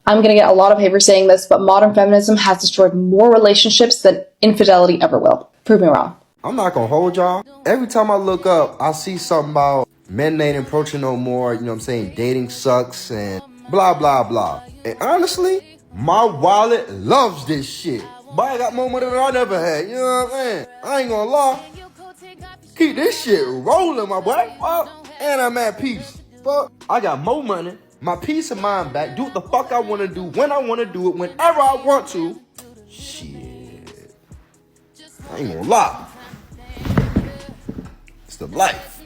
I'm going to get a lot of hate for saying this, but modern feminism has destroyed more relationships than infidelity ever will. Prove me wrong. I'm not gonna hold y'all. Every time I look up, I see something about men ain't approaching no more, you know what I'm saying, dating sucks and blah, blah, blah. And honestly, my wallet loves this shit. But I got more money than I never had, you know what I'm saying? I ain't gonna lie. Keep this shit rolling, my boy. And I'm at peace. Fuck, I got more money, my peace of mind back, do what the fuck I wanna do, when I wanna do it, whenever I want to. Shit. I ain't gonna lie. It's the life.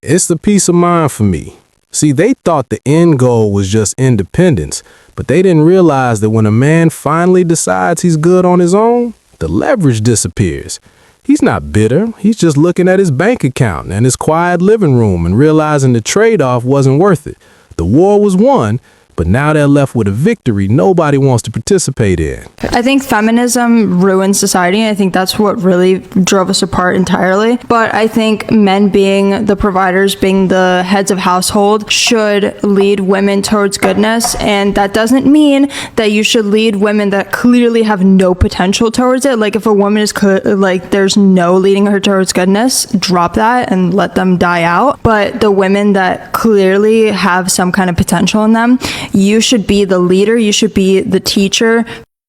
It's the peace of mind for me. See, they thought the end goal was just independence, but they didn't realize that when a man finally decides he's good on his own, the leverage disappears. He's not bitter. He's just looking at his bank account and his quiet living room and realizing the trade-off wasn't worth it. The war was won, but now they're left with a victory nobody wants to participate in. I think feminism ruined society. I think that's what really drove us apart entirely. But I think men being the providers, being the heads of household, should lead women towards goodness. And that doesn't mean that you should lead women that clearly have no potential towards it. Like if a woman is like there's no leading her towards goodness, drop that and let them die out. But the women that clearly have some kind of potential in them, you should be the leader, you should be the teacher.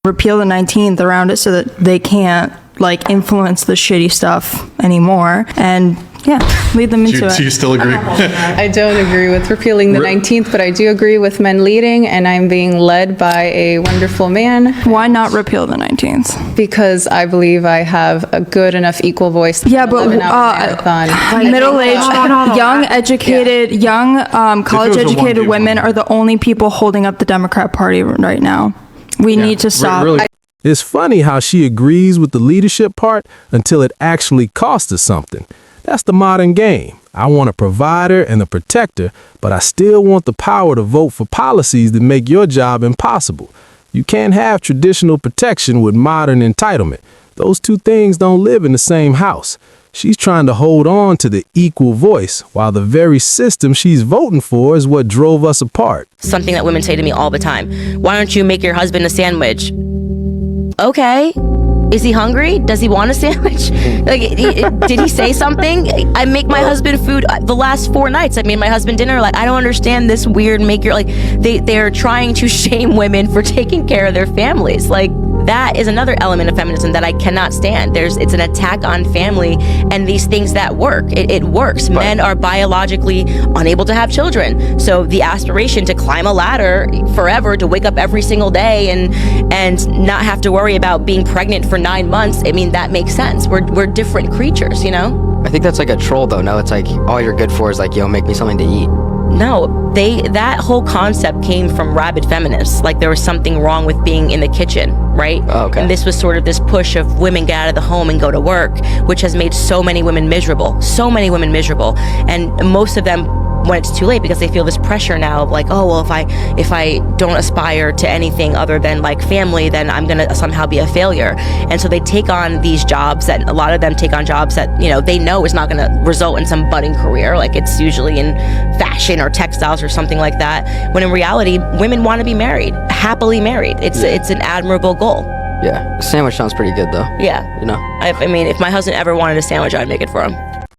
Repeal the 19th around it so that they can't like influence the shitty stuff anymore, and yeah, lead them into it. Do you still agree? I don't agree with repealing the 19th, but I do agree with men leading, and I'm being led by a wonderful man. Why not repeal the 19th? Because I believe I have a good enough equal voice. Yeah, but middle-aged, young, educated, young, college-educated women are the only people holding up the Democrat Party right now. We need to stop. It's funny how she agrees with the leadership part until it actually costs her something. That's the modern game. I want a provider and a protector, but I still want the power to vote for policies that make your job impossible. You can't have traditional protection with modern entitlement. Those two things don't live in the same house. She's trying to hold on to the equal voice, while the very system she's voting for is what drove us apart. Something that women say to me all the time. Why don't you make your husband a sandwich? Okay. Is he hungry? Does he want a sandwich? Like, did he say something? I make my husband food. The last 4 nights I made my husband dinner. Like, I don't understand this weird they're trying to shame women for taking care of their families. Like, that is another element of feminism that I cannot stand. It's an attack on family and these things that work. It works. Men are biologically unable to have children. So the aspiration to climb a ladder forever, to wake up every single day and not have to worry about being pregnant for 9 months, I mean, that makes sense. We're different creatures, you know? I think that's like a troll though. No, it's like all you're good for is like, yo, make me something to eat. No, that whole concept came from rabid feminists. Like there was something wrong with being in the kitchen, right? Oh, okay. And this was sort of this push of women get out of the home and go to work, which has made so many women miserable. And most of them, when it's too late, because they feel this pressure now of like, oh, well, if I don't aspire to anything other than like family, then I'm gonna somehow be a failure. And so they take on these jobs that, a lot of them take on jobs that, you know, they know is not gonna result in some budding career. Like it's usually in fashion or textiles or something like that. When in reality, women want to be married, happily married. It's an admirable goal. Yeah, sandwich sounds pretty good though. Yeah. You know? I mean, if my husband ever wanted a sandwich, I'd make it for him.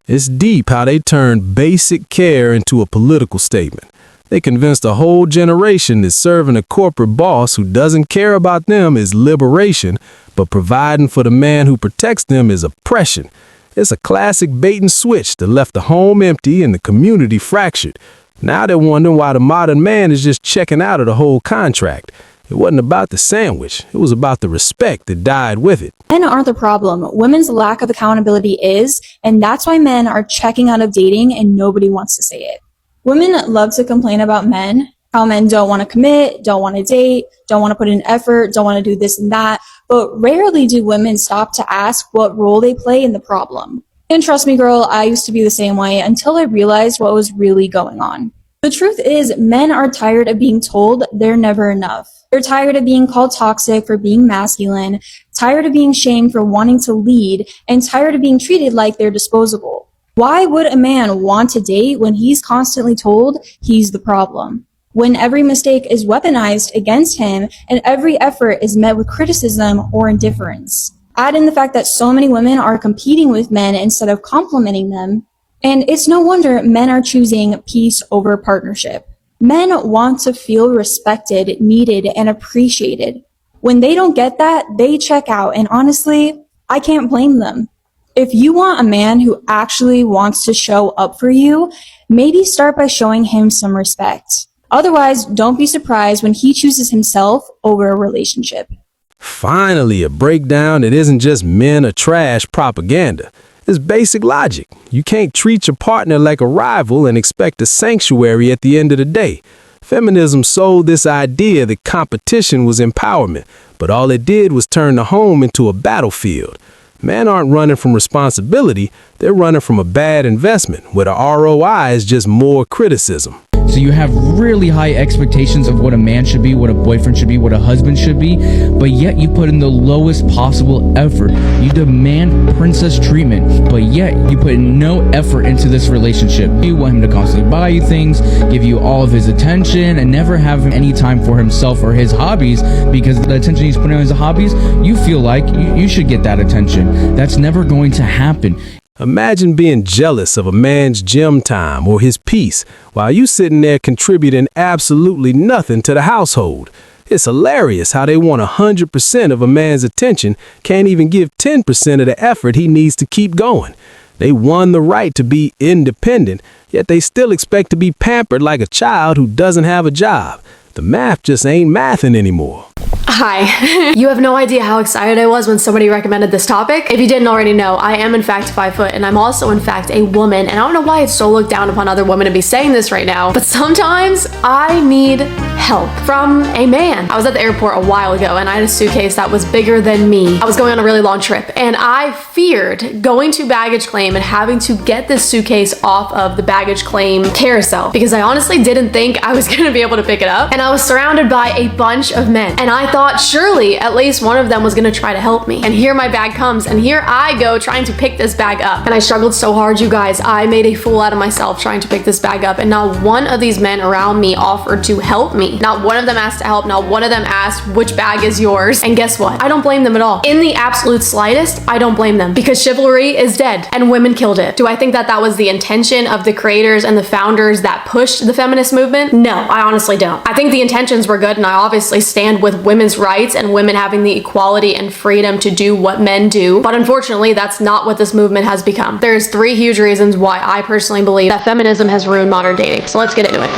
It's deep how they turned basic care into a political statement. They convinced a whole generation that serving a corporate boss who doesn't care about them is liberation, but providing for the man who protects them is oppression. It's a classic bait and switch that left the home empty and the community fractured. Now they're wondering why the modern man is just checking out of the whole contract. It wasn't about the sandwich. It was about the respect that died with it. Men aren't the problem. Women's lack of accountability is, and that's why men are checking out of dating and nobody wants to say it. Women love to complain about men, how men don't want to commit, don't want to date, don't want to put in effort, don't want to do this and that, but rarely do women stop to ask what role they play in the problem. And trust me, girl, I used to be the same way until I realized what was really going on. The truth is, men are tired of being told they're never enough. They're tired of being called toxic for being masculine, tired of being shamed for wanting to lead, and tired of being treated like they're disposable. Why would a man want to date when he's constantly told he's the problem? when every mistake is weaponized against him and every effort is met with criticism or indifference. Add in the fact that so many women are competing with men instead of complimenting them, and it's no wonder men are choosing peace over partnership. Men want to feel respected, needed, and appreciated. When they don't get that, they check out, and honestly, I can't blame them. If you want a man who actually wants to show up for you, maybe start by showing him some respect. Otherwise, don't be surprised when he chooses himself over a relationship. Finally, a breakdown that isn't just men are trash propaganda. It's basic logic. You can't treat your partner like a rival and expect a sanctuary at the end of the day. Feminism sold this idea that competition was empowerment, but all it did was turn the home into a battlefield. Men aren't running from responsibility, they're running from a bad investment, where the ROI is just more criticism. So you have really high expectations of what a man should be, what a boyfriend should be, what a husband should be, but yet you put in the lowest possible effort. You demand princess treatment, but yet you put no effort into this relationship. You want him to constantly buy you things, give you all of his attention, and never have any time for himself or his hobbies, because the attention he's putting on his hobbies, you feel like you should get that attention. That's never going to happen. Imagine being jealous of a man's gym time or his peace while you sitting there contributing absolutely nothing to the household. It's hilarious how they want 100% of a man's attention, can't even give 10% of the effort he needs to keep going. They won the right to be independent, yet they still expect to be pampered like a child who doesn't have a job. The math just ain't mathing anymore. Hi. You have no idea how excited I was when somebody recommended this topic. If you didn't already know, I am in fact 5 foot, and I'm also in fact a woman, and I don't know why it's so looked down upon other women to be saying this right now, but sometimes I need help from a man. I was at the airport a while ago, and I had a suitcase that was bigger than me. I was going on a really long trip, and I feared going to baggage claim and having to get this suitcase off of the baggage claim carousel, because I honestly didn't think I was gonna be able to pick it up, and I was surrounded by a bunch of men, and I thought surely at least one of them was gonna try to help me. And here my bag comes, and here I go trying to pick this bag up. And I struggled so hard, you guys. I made a fool out of myself trying to pick this bag up, and not one of these men around me offered to help me. Not one of them asked to help, not one of them asked which bag is yours. And guess what? I don't blame them at all. In the absolute slightest, I don't blame them, because chivalry is dead and women killed it. Do I think that that was the intention of the creators and the founders that pushed the feminist movement? No, I honestly don't. I think the intentions were good, and I obviously stand with women's rights and women having the equality and freedom to do what men do, but unfortunately that's not what this movement has become. There's 3 huge reasons why I personally believe that feminism has ruined modern dating, so let's get into it.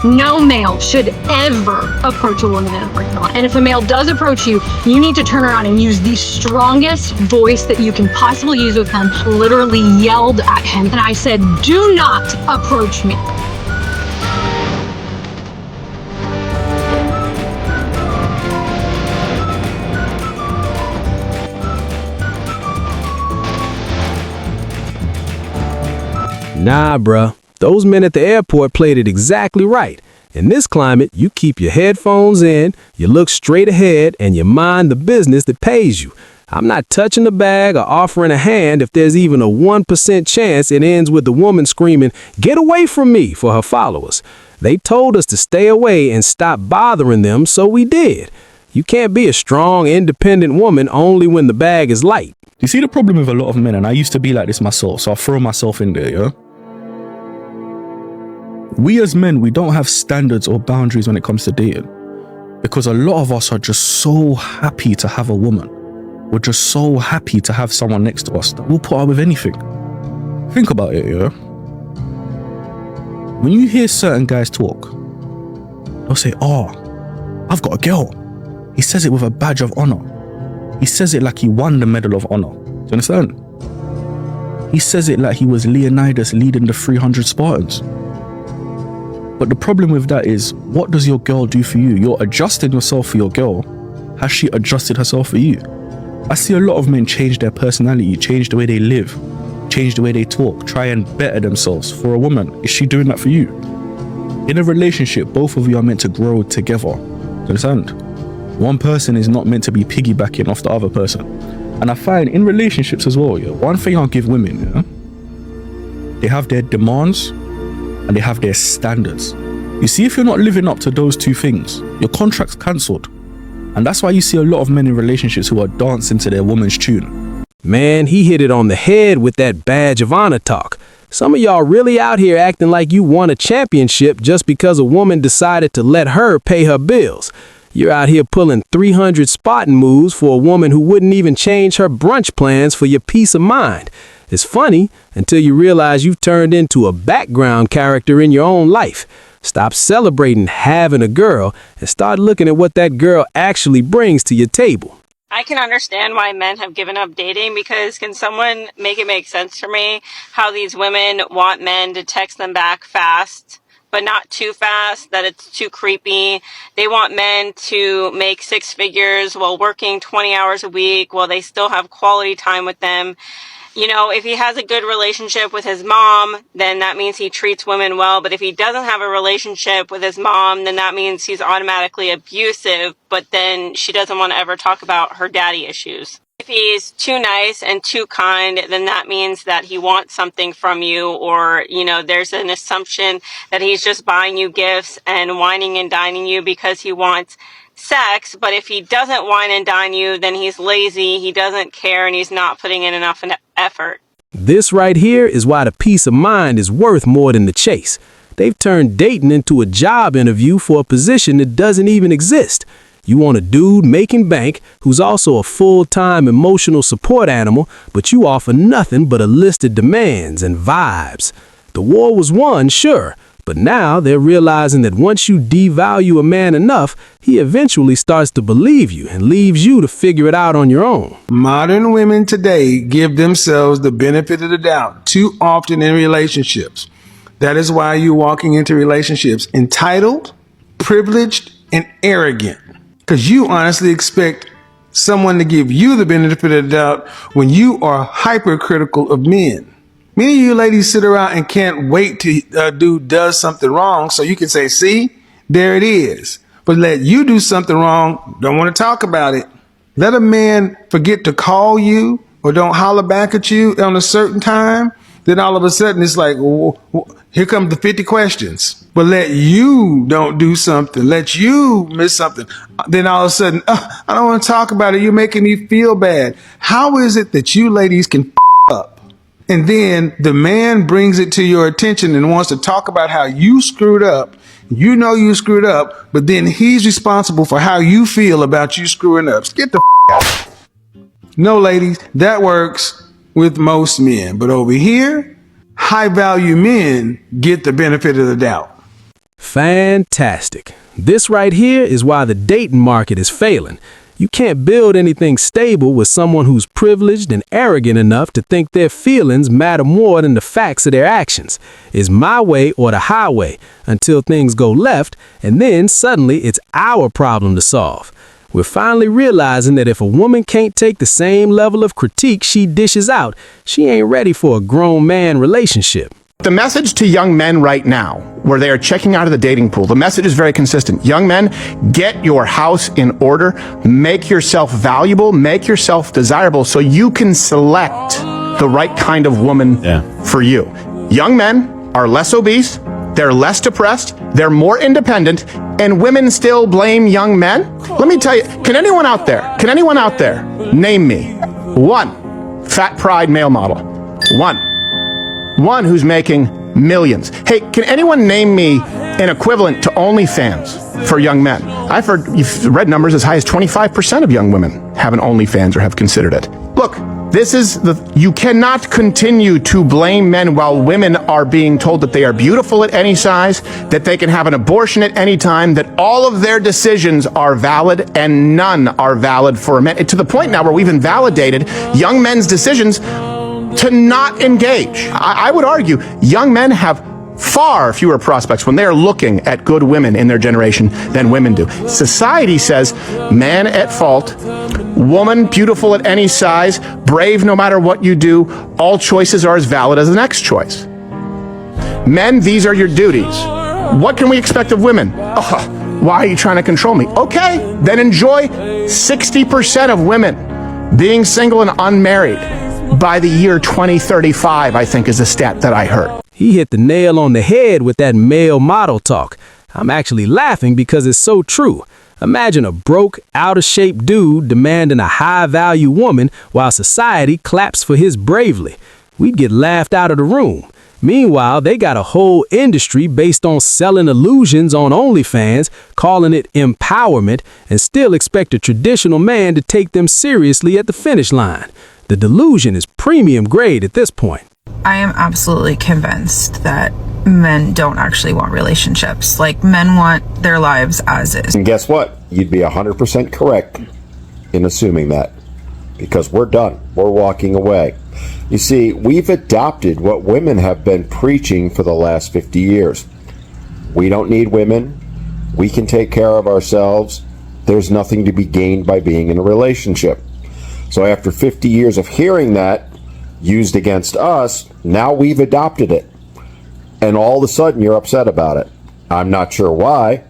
No male should ever approach a woman in a parking lot. And if a male does approach you, you need to turn around and use the strongest voice that you can possibly use with him. Literally yelled at him. And I said, do not approach me. Nah, bruh. Those men at the airport played it exactly right. In this climate, you keep your headphones in, you look straight ahead, and you mind the business that pays you. I'm not touching the bag or offering a hand if there's even a 1% chance it ends with the woman screaming, "Get away from me," for her followers. They told us to stay away and stop bothering them, so we did. You can't be a strong, independent woman only when the bag is light. You see the problem with a lot of men, and I used to be like this myself, so I'll throw myself in there, yeah? We as men, we don't have standards or boundaries when it comes to dating, because a lot of us are just so happy to have a woman. We're just so happy to have someone next to us that we'll put up with anything. Think about it, yeah? When you hear certain guys talk, they'll say, "Oh, I've got a girl." He says it with a badge of honor. He says it like he won the Medal of Honor. Do you understand? He says it like he was Leonidas leading the 300 Spartans. But the problem with that is, what does your girl do for you? You're adjusting yourself for your girl. Has she adjusted herself for you? I see a lot of men change their personality, change the way they live, change the way they talk, try and better themselves for a woman. Is she doing that for you? In a relationship, both of you are meant to grow together. Do you understand? One person is not meant to be piggybacking off the other person. And I find in relationships as well, yeah, one thing I'll give women, yeah, they have their demands and they have their standards. You see, if you're not living up to those two things, your contract's cancelled. And that's why you see a lot of men in relationships who are dancing to their woman's tune. Man, he hit it on the head with that badge of honor talk. Some of y'all really out here acting like you won a championship just because a woman decided to let her pay her bills. You're out here pulling 300 spotting moves for a woman who wouldn't even change her brunch plans for your peace of mind. It's funny until you realize you've turned into a background character in your own life. Stop celebrating having a girl and start looking at what that girl actually brings to your table. I can understand why men have given up dating, because can someone make it make sense for me how these women want men to text them back fast, but not too fast, that it's too creepy. They want men to make 6 figures while working 20 hours a week while they still have quality time with them. You know, if he has a good relationship with his mom, then that means he treats women well. But if he doesn't have a relationship with his mom, then that means he's automatically abusive. But then she doesn't want to ever talk about her daddy issues. If he's too nice and too kind, then that means that he wants something from you, or, you know, there's an assumption that he's just buying you gifts and whining and dining you because he wants sex. But if he doesn't wine and dine you, then he's lazy, he doesn't care, and he's not putting in enough effort. This right here is why the peace of mind is worth more than the chase. They've turned dating into a job interview for a position that doesn't even exist. You want a dude making bank who's also a full-time emotional support animal, but you offer nothing but a list of demands and vibes. The war was won, sure, but now they're realizing that once you devalue a man enough, he eventually starts to believe you and leaves you to figure it out on your own. Modern women today give themselves the benefit of the doubt too often in relationships. That is why you're walking into relationships entitled, privileged, and arrogant. Because you honestly expect someone to give you the benefit of the doubt when you are hypercritical of men. Many of you ladies sit around and can't wait till a dude does something wrong so you can say, see, there it is. But let you do something wrong, don't want to talk about it. Let a man forget to call you or don't holler back at you on a certain time. Then all of a sudden it's like, here come the 50 questions. But let you don't do something, let you miss something. Then all of a sudden, I don't want to talk about it. You're making me feel bad. How is it that you ladies can up? And then the man brings it to your attention and wants to talk about how you screwed up. You know you screwed up, but then he's responsible for how you feel about you screwing up. Get the out. No, ladies, that works with most men. But over here, high value men get the benefit of the doubt. Fantastic. This right here is why the dating market is failing. You can't build anything stable with someone who's privileged and arrogant enough to think their feelings matter more than the facts of their actions. It's my way or the highway until things go left, and then suddenly it's our problem to solve. We're finally realizing that if a woman can't take the same level of critique she dishes out, she ain't ready for a grown man relationship. The message to young men right now, where they are checking out of the dating pool, the message is very consistent. Young men, get your house in order, make yourself valuable, make yourself desirable so you can select the right kind of woman for you. Young men are less obese, they're less depressed, they're more independent, and women still blame young men? Let me tell you, can anyone out there name me one fat pride male model? One who's making millions. Hey, can anyone name me an equivalent to OnlyFans for young men? I've read numbers as high as 25% of young women have an OnlyFans or have considered it. Look, you cannot continue to blame men while women are being told that they are beautiful at any size, that they can have an abortion at any time, that all of their decisions are valid and none are valid for men. To the point now where we've invalidated young men's decisions to not engage. I would argue young men have far fewer prospects when they are looking at good women in their generation than women do. Society says man at fault, woman beautiful at any size, brave no matter what you do, all choices are as valid as the next choice. Men, these are your duties. What can we expect of women? Why are you trying to control me? Okay, then enjoy 60% of women Being single and unmarried by the year 2035, I think, is a stat that I heard. He hit the nail on the head with that male model talk. I'm actually laughing because it's so true. Imagine a broke, out-of-shape dude demanding a high-value woman while society claps for his bravery. We'd get laughed out of the room. Meanwhile, they got a whole industry based on selling illusions on OnlyFans, calling it empowerment, and still expect a traditional man to take them seriously at the finish line. The delusion is premium grade at this point. I am absolutely convinced that men don't actually want relationships. Like, men want their lives as is. And guess what? You'd be 100% correct in assuming that. Because we're done. We're walking away. You see, we've adopted what women have been preaching for the last 50 years. We don't need women. We can take care of ourselves. There's nothing to be gained by being in a relationship. So after 50 years of hearing that used against us, now we've adopted it. And all of a sudden you're upset about it. I'm not sure why.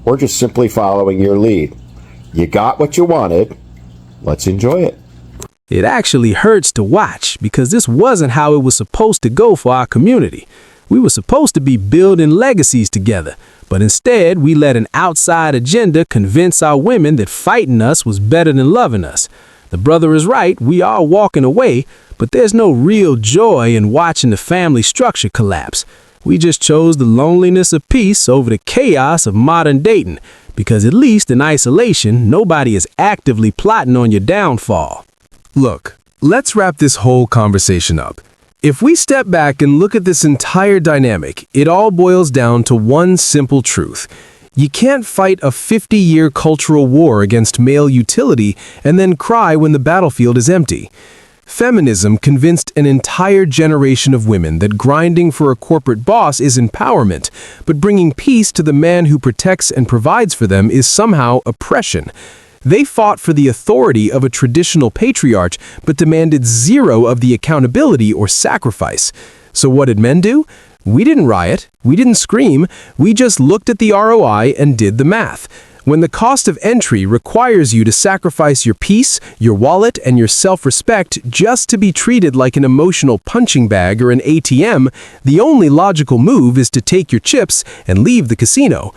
We're just simply following your lead. You got what you wanted. Let's enjoy it. It actually hurts to watch because this wasn't how it was supposed to go for our community. We were supposed to be building legacies together, but instead we let an outside agenda convince our women that fighting us was better than loving us. The brother is right, we are walking away, but there's no real joy in watching the family structure collapse. We just chose the loneliness of peace over the chaos of modern dating, because at least in isolation, nobody is actively plotting on your downfall. Look, let's wrap this whole conversation up. If we step back and look at this entire dynamic, it all boils down to one simple truth. You can't fight a 50-year cultural war against male utility and then cry when the battlefield is empty. Feminism convinced an entire generation of women that grinding for a corporate boss is empowerment, but bringing peace to the man who protects and provides for them is somehow oppression. They fought for the authority of a traditional patriarch, but demanded zero of the accountability or sacrifice. So what did men do? We didn't riot, we didn't scream, we just looked at the ROI and did the math. When the cost of entry requires you to sacrifice your peace, your wallet, and your self-respect just to be treated like an emotional punching bag or an ATM, the only logical move is to take your chips and leave the casino.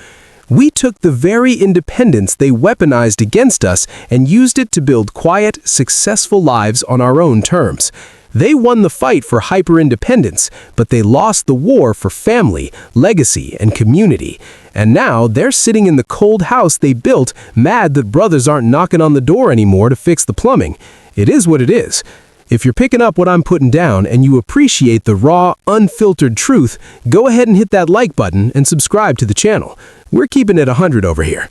We took the very independence they weaponized against us and used it to build quiet, successful lives on our own terms. They won the fight for hyper-independence, but they lost the war for family, legacy, and community. And now they're sitting in the cold house they built, mad that brothers aren't knocking on the door anymore to fix the plumbing. It is what it is. If you're picking up what I'm putting down and you appreciate the raw, unfiltered truth, go ahead and hit that like button and subscribe to the channel. We're keeping it 100 over here.